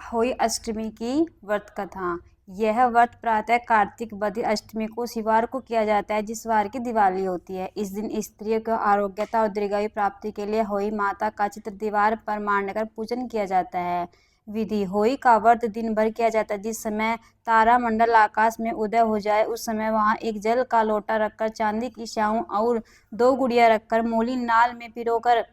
होई अष्टमी की व्रत कथा। यह व्रत प्रातः कार्तिक बदी अष्टमी को शिवार को किया जाता है, जिस वार की दिवाली होती है। इस दिन स्त्रियों को आरोग्यता और दीर्घायु प्राप्ति के लिए होई माता का चित्र दीवार पर मांडकर पूजन किया जाता है। विधि: होई का व्रत दिन भर किया जाता है। जिस समय तारामंडल आकाश में उदय हो जाए उस समय वहां एक जल का लोटा रखकर, चांदी की स्याऊ और 2 गुड़िया रखकर, मोली नाल में पिरोकर,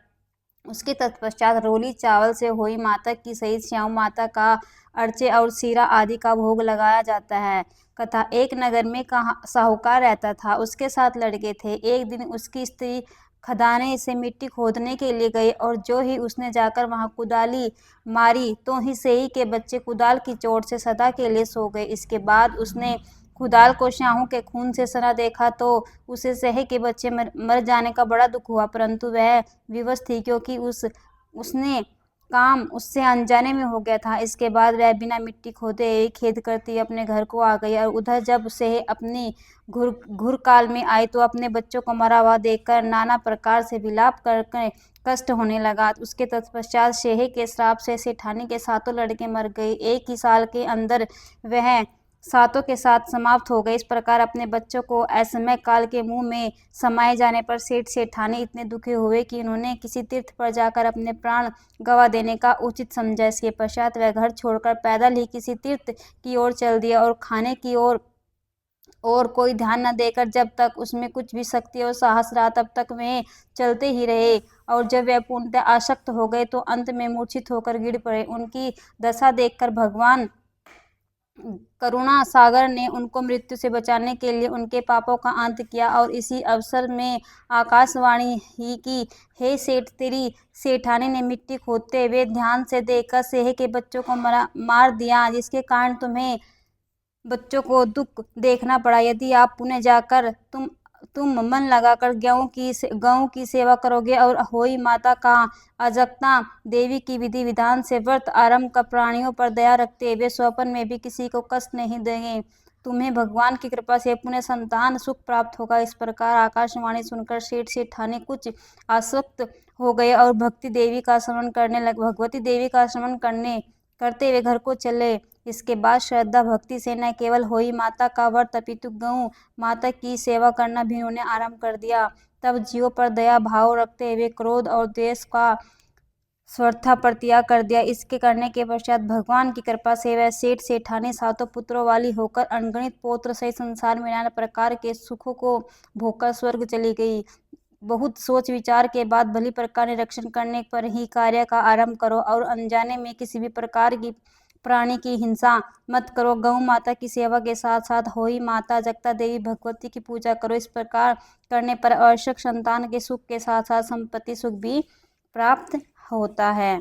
उसके तत्पश्चात रोली चावल से होई माता की सहित श्याम माता का अर्चे और सीरा आदि का भोग लगाया जाता है। कथा: एक नगर में साहूकार रहता था। उसके 7 लड़के थे। एक दिन उसकी स्त्री खदाने से मिट्टी खोदने के लिए गई और जो ही उसने जाकर वहां कुदाली मारी तो ही सेही के बच्चे कुदाल की चोट से सदा के लिए सो गए। इसके बाद उसने कुदाल को स्याहू के खून से सना देखा तो उसे सहे के बच्चे मर जाने का बड़ा दुख हुआ, परंतु वह विवश थी क्योंकि उसने काम उससे अनजाने में हो गया था। इसके बाद वह बिना मिट्टी खोदे खेद करती अपने घर को आ गई और उधर जब से अपनी घुर काल में आई तो अपने बच्चों को मरा हुआ देखकर नाना प्रकार से विलाप करके कष्ट होने लगा। उसके तत्पश्चात शेहे के श्राप से सेठानी के 7 लड़के मर गए। 1 ही साल के अंदर वह 7 के साथ समाप्त हो गए। इस प्रकार अपने बच्चों को असमय काल के मुंह में समाये जाने पर सेठ सेठानी इतने दुखी हुए कि उन्होंने किसी तीर्थ पर जाकर अपने प्राण गंवा देने का उचित समझा। इसके पश्चात वह घर छोड़कर पैदल ही किसी तीर्थ की ओर चल दिया और खाने की और कोई ध्यान न देकर जब तक उसमें कुछ भी शक्ति और साहस रहा तब तक वे चलते ही रहे और जब वे पूर्णतः आसक्त हो गए तो अंत में मूर्छित होकर गिर पड़े। उनकी दशा देखकर भगवान करुणा सागर ने उनको मृत्यु से बचाने के लिए उनके पापों का अंत किया और इसी अवसर में आकाशवाणी ही की, हे सेठ, तेरी सेठानी ने मिट्टी खोदते हुए ध्यान से देखकर सेहे के बच्चों को मार दिया, जिसके कारण तुम्हें बच्चों को दुख देखना पड़ा। यदि आप पुनः जाकर तुम मन लगाकर गऊ की सेवा करोगे और होई माता का अजक्ता देवी की विधि विधान से व्रत आरंभ कर प्राणियों पर दया रखते हुए स्वप्न में भी किसी को कष्ट नहीं देंगे, तुम्हें भगवान की कृपा से पुनः संतान सुख प्राप्त होगा। इस प्रकार आकाशवाणी सुनकर सेठ सेठानी कुछ आसक्त हो गए और भगवती देवी का स्मरण करते हुए घर को चले। इसके बाद श्रद्धा भक्ति से न केवल होई माता का व्रत अपितु गऊ माता की सेवा करना भी उन्होंने आरंभ कर दिया। तब जीवों पर दया भाव रखते हुए क्रोध और द्वेष का स्वतः परित्याग कर दिया। इसके करने के पश्चात भगवान की कृपा से वह सेठ सेठानी 7 पुत्रों वाली होकर अनगिनत पौत्र सहित संसार में नाना प्रकार के सुखों को भोगकर स्वर्ग चली गई। बहुत सोच विचार के बाद भली प्रकार निरीक्षण करने पर ही कार्य का आरंभ करो और अनजाने में किसी भी प्रकार की प्राणी की हिंसा मत करो। गौ माता की सेवा के साथ साथ होई माता जगता देवी भगवती की पूजा करो। इस प्रकार करने पर आवश्यक संतान के सुख के साथ साथ संपत्ति सुख भी प्राप्त होता है।